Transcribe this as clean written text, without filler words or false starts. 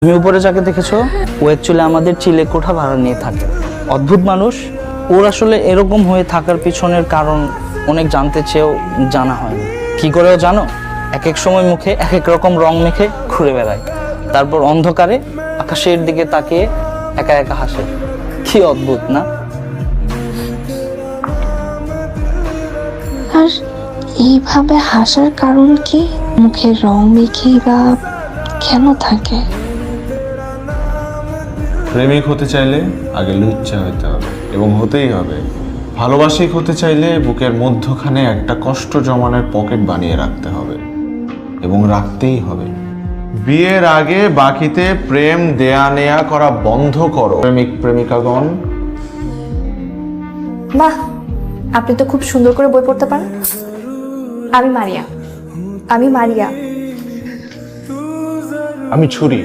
তুমি উপরে যাকে দেখেছো ও অ্যাকচুয়ালি আমাদের চিলে কোঠা ভাড়া নিয়ে থাকে। অদ্ভুত মানুষ। ওর আসলে এরকম হয়ে থাকার পিছনের কারণ অনেক জানতে চেয়েও জানা হয়নি। কি করেও জানো, এক এক সময় মুখে এক এক রকম রং মেখে ঘুরে বেড়ায়, তারপর অন্ধকারে আকাশের দিকে তাকিয়ে একা একা হাসে। কি অদ্ভুত না? আর এইভাবে হাসার কারণ কি? মুখের রং মেখেই বা কেন থাকে? প্রেমিক হতে চাইলে আগে লুচ্চা হতে হবে, এবং হতেই হবে। ভালোবাসিক হতে চাইলে বুকের মধ্যখানে একটা কষ্ট জমানোর পকেট বানিয়ে রাখতে হবে, এবং রাখতেই হবে। বিয়ের আগে বাকিতে প্রেম দেয়া নেয়া করা বন্ধ করো প্রেমিক প্রেমিকাগণ। বাহ, আপনি তো খুব সুন্দর করে বই পড়তে পারেন। আমি মারিয়া। আমি ছুরি।